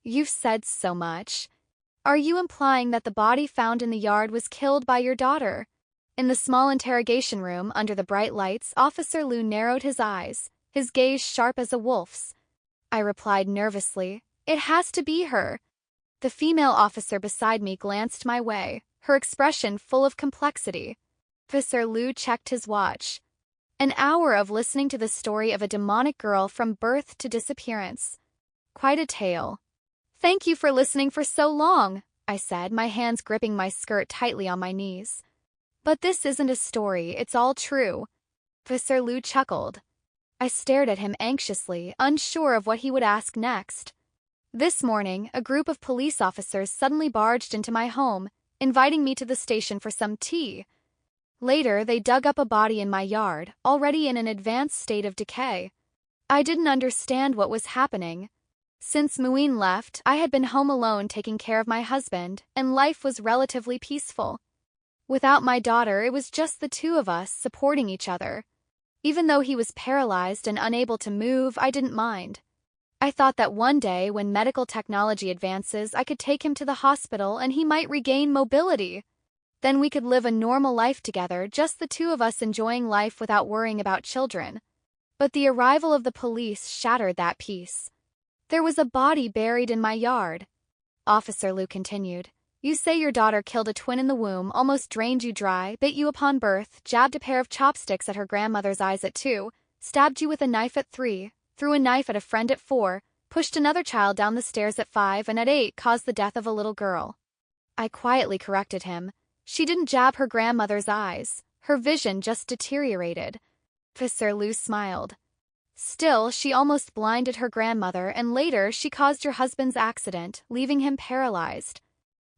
You've said so much. Are you implying that the body found in the yard was killed by your daughter? In the small interrogation room under the bright lights, Officer Liu narrowed his eyes, his gaze sharp as a wolf's. I replied nervously, "It has to be her." The female officer beside me glanced my way, her expression full of complexity. Officer Liu checked his watch. An hour of listening to the story of a demonic girl from birth to disappearance. Quite a tale. "Thank you for listening for so long," I said, my hands gripping my skirt tightly on my knees. "But this isn't a story, it's all true." Officer Liu chuckled. I stared at him anxiously, unsure of what he would ask next. This morning, a group of police officers suddenly barged into my home, inviting me to the station for some tea. Later, they dug up a body in my yard, already in an advanced state of decay. I didn't understand what was happening. Since Muin left, I had been home alone taking care of my husband, and life was relatively peaceful. Without my daughter, it was just the two of us supporting each other. Even though he was paralyzed and unable to move, I didn't mind. I thought that one day, when medical technology advances, I could take him to the hospital and he might regain mobility. Then we could live a normal life together, just the two of us enjoying life without worrying about children. But the arrival of the police shattered that peace. There was a body buried in my yard. Officer Liu continued. You say your daughter killed a twin in the womb, almost drained you dry, bit you upon birth, jabbed a pair of chopsticks at her grandmother's eyes at 2, stabbed you with a knife at 3, threw a knife at a friend at 4, pushed another child down the stairs at 5, and at 8 caused the death of a little girl. I quietly corrected him. She didn't jab her grandmother's eyes. Her vision just deteriorated. Officer Liu smiled. Still, she almost blinded her grandmother, and later she caused your husband's accident, leaving him paralyzed.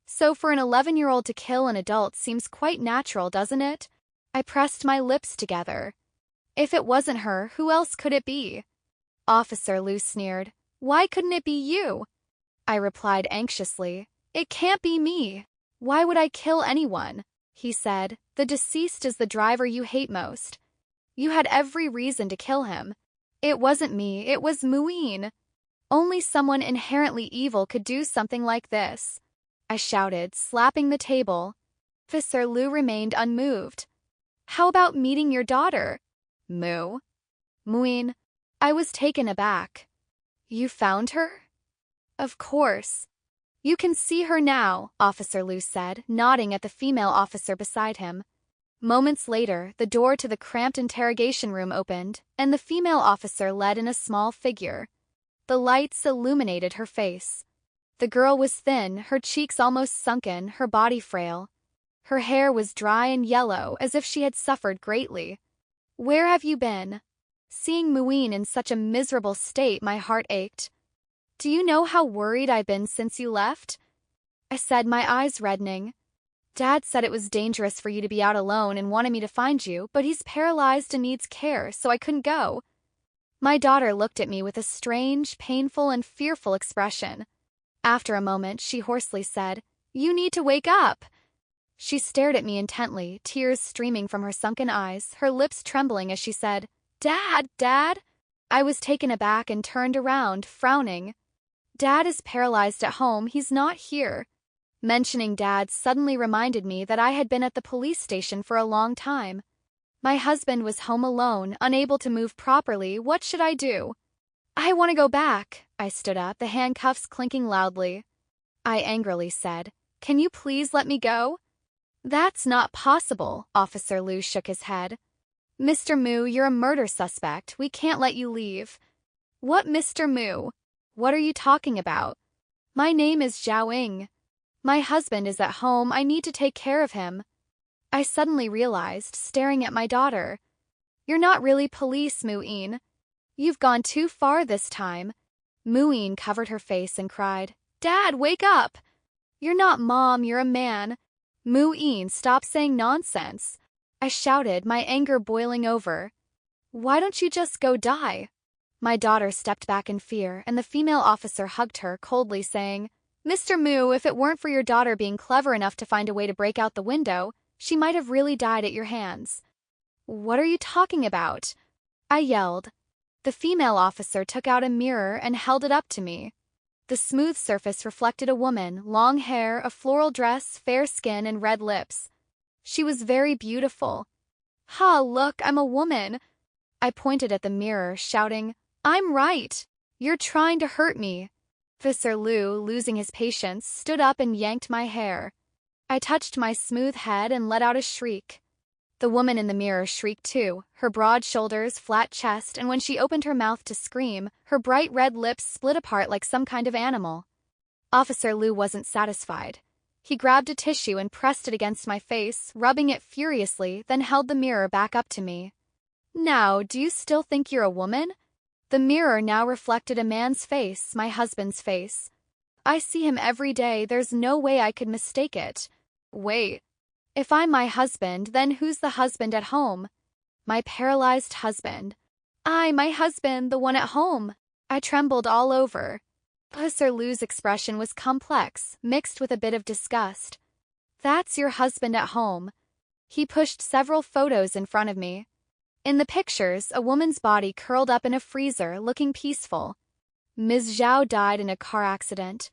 So for an 11-year-old to kill an adult seems quite natural, doesn't it? I pressed my lips together. If it wasn't her, who else could it be? Officer Liu sneered. Why couldn't it be you? I replied anxiously. It can't be me. Why would I kill anyone? He said. The deceased is the driver you hate most. You had every reason to kill him. It wasn't me, it was Muin. Only someone inherently evil could do something like this. I shouted, slapping the table. Officer Liu remained unmoved. How about meeting your daughter? Muin. I was taken aback. You found her? Of course. You can see her now, Officer Liu said, nodding at the female officer beside him. Moments later, the door to the cramped interrogation room opened, and the female officer led in a small figure. The lights illuminated her face. The girl was thin, her cheeks almost sunken, her body frail. Her hair was dry and yellow, as if she had suffered greatly. Where have you been? Seeing Muin in such a miserable state, my heart ached. Do you know how worried I've been since you left? I said, my eyes reddening. Dad said it was dangerous for you to be out alone and wanted me to find you, but he's paralyzed and needs care, so I couldn't go. My daughter looked at me with a strange, painful, and fearful expression. After a moment, she hoarsely said, You need to wake up. She stared at me intently, tears streaming from her sunken eyes, her lips trembling as she said, Dad, Dad. I was taken aback and turned around, frowning. Dad is paralyzed at home, he's not here. Mentioning Dad suddenly reminded me that I had been at the police station for a long time. My husband was home alone, unable to move properly. What should I do? I want to go back. I stood up, the handcuffs clinking loudly. I angrily said, Can you please let me go? That's not possible, Officer Liu shook his head. Mr. Mu, you're a murder suspect. We can't let you leave. What Mr. Mu? What are you talking about? My name is Zhao Ying. My husband is at home. I need to take care of him. I suddenly realized, staring at my daughter. You're not really police, Muin. You've gone too far this time. Muin covered her face and cried, Dad, wake up! You're not Mom, you're a man. Muin, stop saying nonsense. I shouted, my anger boiling over. Why don't you just go die? My daughter stepped back in fear, and the female officer hugged her, coldly saying, Mr. Mu, if it weren't for your daughter being clever enough to find a way to break out the window, she might have really died at your hands. What are you talking about? I yelled. The female officer took out a mirror and held it up to me. The smooth surface reflected a woman, long hair, a floral dress, fair skin, and red lips. She was very beautiful. "Ha, look, I'm a woman." I pointed at the mirror, shouting, "I'm right. You're trying to hurt me." Officer Liu, losing his patience, stood up and yanked my hair. I touched my smooth head and let out a shriek. The woman in the mirror shrieked too, her broad shoulders, flat chest, and when she opened her mouth to scream, her bright red lips split apart like some kind of animal. Officer Liu wasn't satisfied. He grabbed a tissue and pressed it against my face, rubbing it furiously, then held the mirror back up to me. "Now, do you still think you're a woman?" The mirror now reflected a man's face, my husband's face. I see him every day, there's no way I could mistake it. Wait. If I'm my husband, then who's the husband at home? My paralyzed husband. My husband, the one at home. I trembled all over. Officer Liu's expression was complex, mixed with a bit of disgust. "That's your husband at home." He pushed several photos in front of me. In the pictures, a woman's body curled up in a freezer, looking peaceful. Ms. Zhao died in a car accident.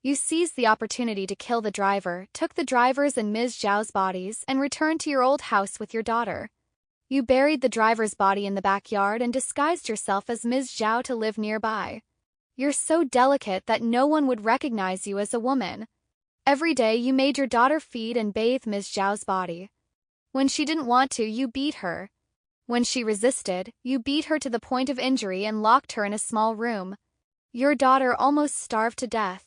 You seized the opportunity to kill the driver, took the driver's and Ms. Zhao's bodies, and returned to your old house with your daughter. You buried the driver's body in the backyard and disguised yourself as Ms. Zhao to live nearby. You're so delicate that no one would recognize you as a woman. Every day you made your daughter feed and bathe Ms. Zhao's body. When she didn't want to, you beat her. When she resisted, you beat her to the point of injury and locked her in a small room. Your daughter almost starved to death.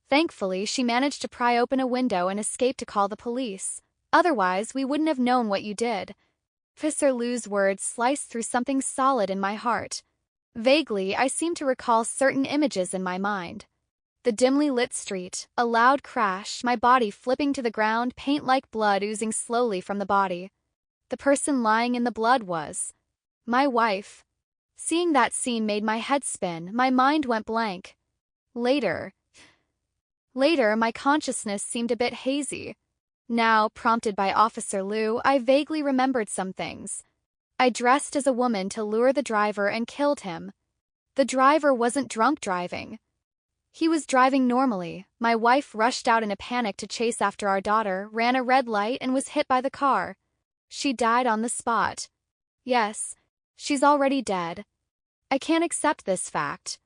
Thankfully, she managed to pry open a window and escape to call the police. Otherwise, we wouldn't have known what you did. Officer Liu's words sliced through something solid in my heart. Vaguely, I seemed to recall certain images in my mind. The dimly lit street, a loud crash, my body flipping to the ground, paint like blood oozing slowly from the body. The person lying in the blood was my wife. Seeing that scene made my head spin, my mind went blank. Later, my consciousness seemed a bit hazy. Now, prompted by Officer Liu, I vaguely remembered some things. I dressed as a woman to lure the driver and killed him. The driver wasn't drunk driving. He was driving normally. My wife rushed out in a panic to chase after our daughter, ran a red light, and was hit by the car. She died on the spot. Yes, she's already dead. I can't accept this fact.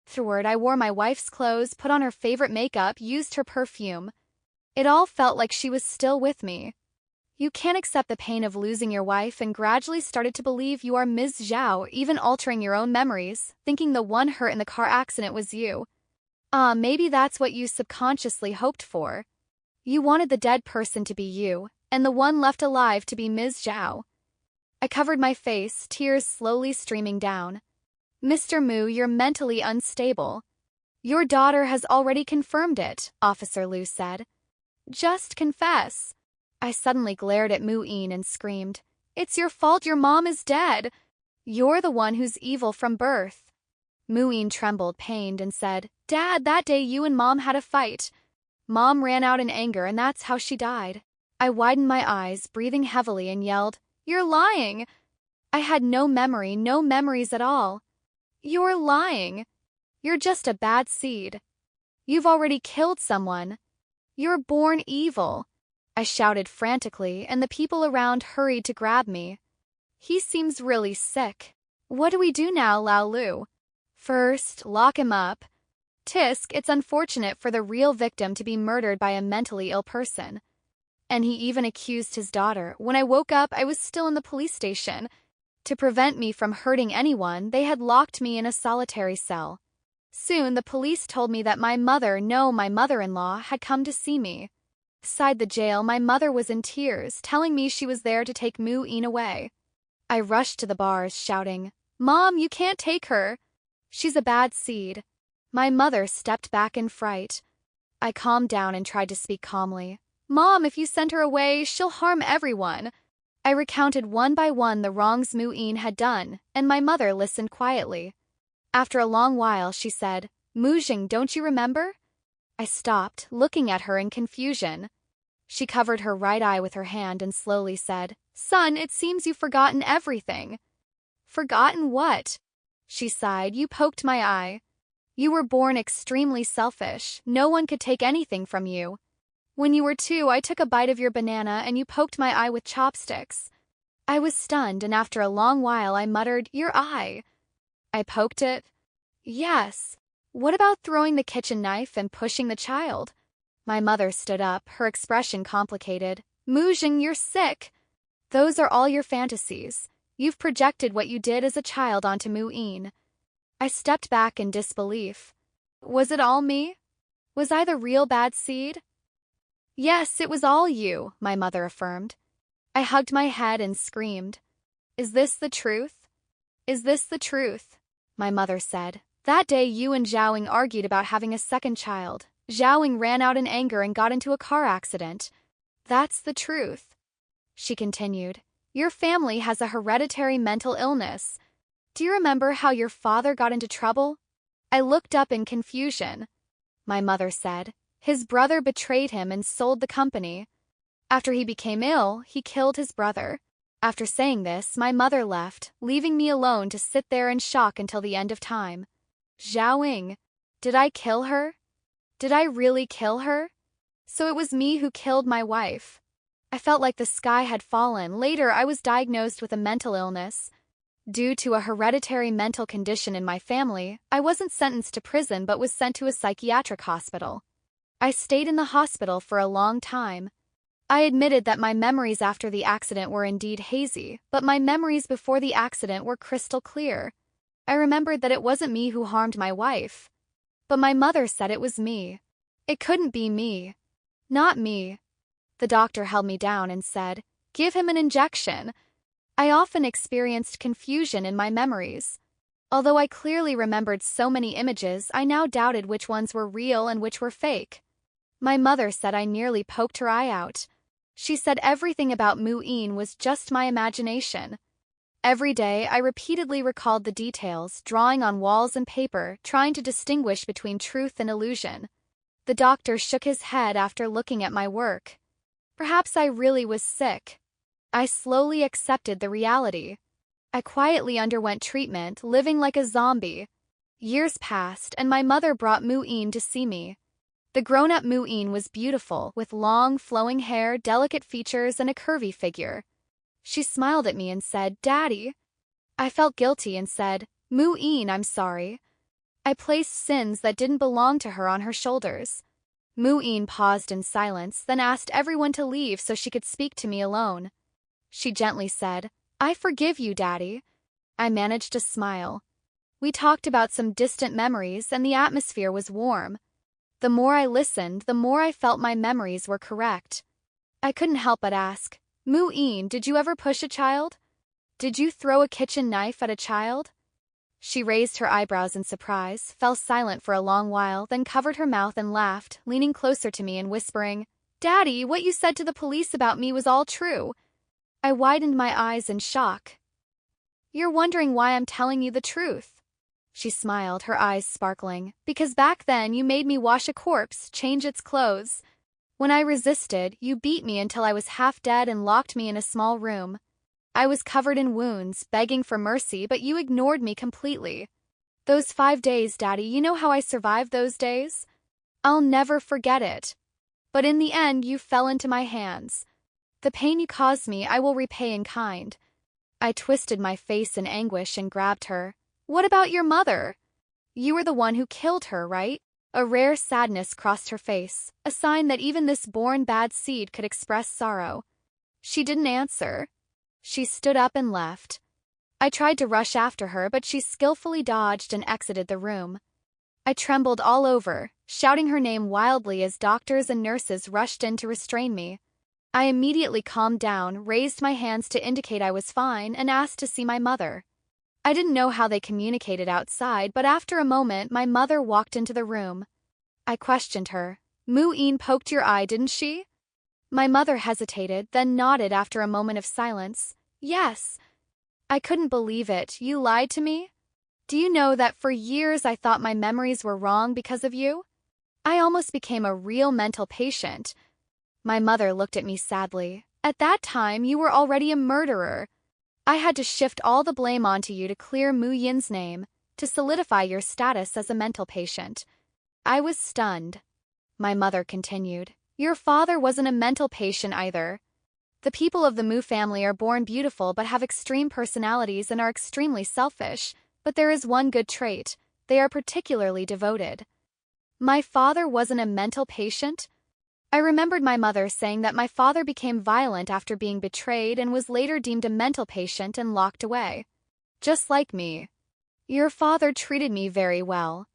Afterward, I wore my wife's clothes, put on her favorite makeup, used her perfume. It all felt like she was still with me. You can't accept the pain of losing your wife and gradually started to believe you are Ms. Zhao, even altering your own memories, thinking the one hurt in the car accident was you. Maybe that's what you subconsciously hoped for. You wanted the dead person to be you, and the one left alive to be Ms. Zhao. I covered my face, tears slowly streaming down. "Mr. Mu, you're mentally unstable." "Your daughter has already confirmed it," Officer Liu said. "Just confess." I suddenly glared at Mu Yin and screamed, "It's your fault your mom is dead. You're the one who's evil from birth." Mu Yin trembled, pained, and said, "Dad, that day you and Mom had a fight. Mom ran out in anger and that's how she died." I widened my eyes, breathing heavily, and yelled, "You're lying! I had no memory, no memories at all. You're lying. You're just a bad seed. You've already killed someone. You're born evil." I shouted frantically, and the people around hurried to grab me. "He seems really sick. What do we do now, Lao Lu?" "First, lock him up. Tisk, it's unfortunate for the real victim to be murdered by a mentally ill person." And he even accused his daughter. When I woke up, I was still in the police station. To prevent me from hurting anyone, they had locked me in a solitary cell. Soon, the police told me that my mother-in-law, had come to see me. Inside the jail, my mother was in tears, telling me she was there to take Mu Yin away. I rushed to the bars, shouting, "Mom, you can't take her. She's a bad seed." My mother stepped back in fright. I calmed down and tried to speak calmly. "Mom, if you send her away, she'll harm everyone." I recounted one by one the wrongs Mu Yin had done, and my mother listened quietly. After a long while, she said, "Mu Jing, don't you remember?" I stopped, looking at her in confusion. She covered her right eye with her hand and slowly said, "Son, it seems you've forgotten everything." "Forgotten what?" She sighed. "You poked my eye. You were born extremely selfish. No one could take anything from you. When you were 2, I took a bite of your banana and you poked my eye with chopsticks. I was stunned, and after a long while I muttered, "Your eye." I poked it. Yes. What about throwing the kitchen knife and pushing the child? My mother stood up, her expression complicated. Mujing, you're sick. Those are all your fantasies. You've projected what you did as a child onto Mu'in. I stepped back in disbelief. Was it all me? Was I the real bad seed? Yes, it was all you, my mother affirmed. I hugged my head and screamed. Is this the truth? Is this the truth? My mother said. That day you and Zhaoing argued about having a second child. Zhaoing ran out in anger and got into a car accident. That's the truth. She continued. Your family has a hereditary mental illness. Do you remember how your father got into trouble? I looked up in confusion. My mother said. His brother betrayed him and sold the company. After he became ill, he killed his brother. After saying this, my mother left, leaving me alone to sit there in shock until the end of time. Zhaoing. Did I kill her? Did I really kill her? So it was me who killed my wife. I felt like the sky had fallen. Later, I was diagnosed with a mental illness. Due to a hereditary mental condition in my family, I wasn't sentenced to prison but was sent to a psychiatric hospital. I stayed in the hospital for a long time. I admitted that my memories after the accident were indeed hazy, but my memories before the accident were crystal clear. I remembered that it wasn't me who harmed my wife. But my mother said it was me. It couldn't be me. Not me. The doctor held me down and said, "Give him an injection." I often experienced confusion in my memories. Although I clearly remembered so many images, I now doubted which ones were real and which were fake. My mother said I nearly poked her eye out. She said everything about Mu'in was just my imagination. Every day, I repeatedly recalled the details, drawing on walls and paper, trying to distinguish between truth and illusion. The doctor shook his head after looking at my work. Perhaps I really was sick. I slowly accepted the reality. I quietly underwent treatment, living like a zombie. Years passed, and my mother brought Mu'in to see me. The grown-up Mu'in was beautiful, with long, flowing hair, delicate features, and a curvy figure. She smiled at me and said, "Daddy." I felt guilty and said, "Mu'in, I'm sorry." I placed sins that didn't belong to her on her shoulders. Mu'in paused in silence, then asked everyone to leave so she could speak to me alone. She gently said, "I forgive you, Daddy." I managed to smile. We talked about some distant memories, and the atmosphere was warm. The more I listened, the more I felt my memories were correct. I couldn't help but ask, "Mu'in, did you ever push a child? Did you throw a kitchen knife at a child?" She raised her eyebrows in surprise, fell silent for a long while, then covered her mouth and laughed, leaning closer to me and whispering, "Daddy, what you said to the police about me was all true." I widened my eyes in shock. "You're wondering why I'm telling you the truth." She smiled, her eyes sparkling. "Because back then you made me wash a corpse, change its clothes. When I resisted, you beat me until I was half dead and locked me in a small room. I was covered in wounds, begging for mercy, but you ignored me completely. Those 5 days, Daddy, you know how I survived those days? I'll never forget it. But in the end, you fell into my hands. The pain you caused me, I will repay in kind." I twisted my face in anguish and grabbed her. "What about your mother? You were the one who killed her, right?" A rare sadness crossed her face, a sign that even this born bad seed could express sorrow. She didn't answer. She stood up and left. I tried to rush after her, but she skillfully dodged and exited the room. I trembled all over, shouting her name wildly as doctors and nurses rushed in to restrain me. I immediately calmed down, raised my hands to indicate I was fine, and asked to see my mother. I didn't know how they communicated outside, but after a moment, my mother walked into the room. I questioned her. "Mu'in poked your eye, didn't she?" My mother hesitated, then nodded after a moment of silence. "Yes." I couldn't believe it. "You lied to me? Do you know that for years I thought my memories were wrong because of you? I almost became a real mental patient." My mother looked at me sadly. "At that time, you were already a murderer. I had to shift all the blame onto you to clear Mu Yin's name. to solidify your status as a mental patient. I was stunned. My mother continued. Your father wasn't a mental patient either. The people of the Mu family are born beautiful but have extreme personalities and are extremely selfish, but there is one good trait: they are particularly devoted. My father wasn't a mental patient? I remembered my mother saying that my father became violent after being betrayed and was later deemed a mental patient and locked away. Just like me. Your father treated me very well.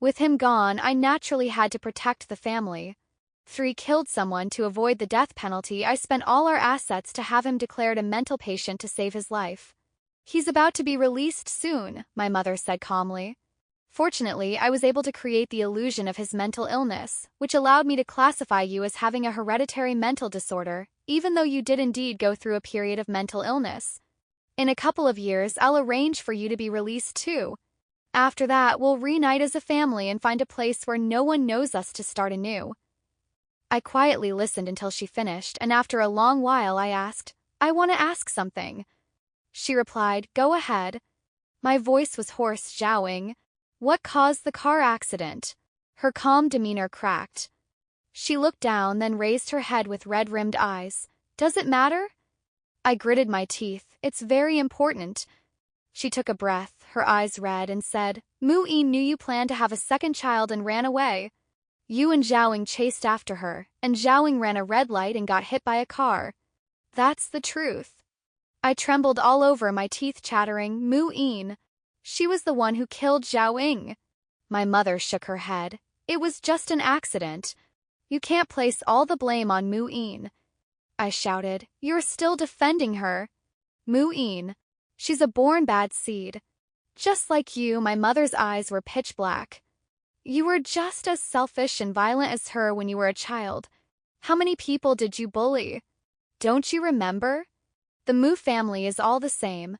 With him gone, I naturally had to protect the family. After he killed someone to avoid the death penalty, I spent all our assets to have him declared a mental patient to save his life. He's about to be released soon, my mother said calmly. Fortunately, I was able to create the illusion of his mental illness, which allowed me to classify you as having a hereditary mental disorder, even though you did indeed go through a period of mental illness. In a couple of years, I'll arrange for you to be released too. After that, we'll reunite as a family and find a place where no one knows us to start anew. I quietly listened until she finished, and after a long while I asked, I want to ask something. She replied, Go ahead. My voice was hoarse, jowling. What caused the car accident? Her calm demeanor cracked. She looked down, then raised her head with red-rimmed eyes. Does it matter? I gritted my teeth. It's very important. She took a breath, her eyes red, and said, Mu-in knew you planned to have a second child and ran away. You and Zhaoing chased after her, and Zhaoing ran a red light and got hit by a car. That's the truth. I trembled all over, my teeth chattering. Mu-in. She was the one who killed Zhaoing. My mother shook her head. It was just an accident. You can't place all the blame on Mu-in. I shouted. You're still defending her. Mu-in. She's a born bad seed. Just like you, my mother's eyes were pitch black. You were just as selfish and violent as her when you were a child. How many people did you bully? Don't you remember? The Mu family is all the same.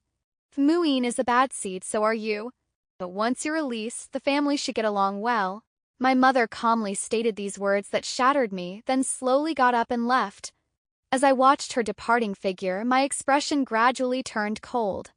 If Mu-in is a bad seed, so are you. But once you're released, the family should get along well. My mother calmly stated these words that shattered me, then slowly got up and left. As I watched her departing figure, my expression gradually turned cold.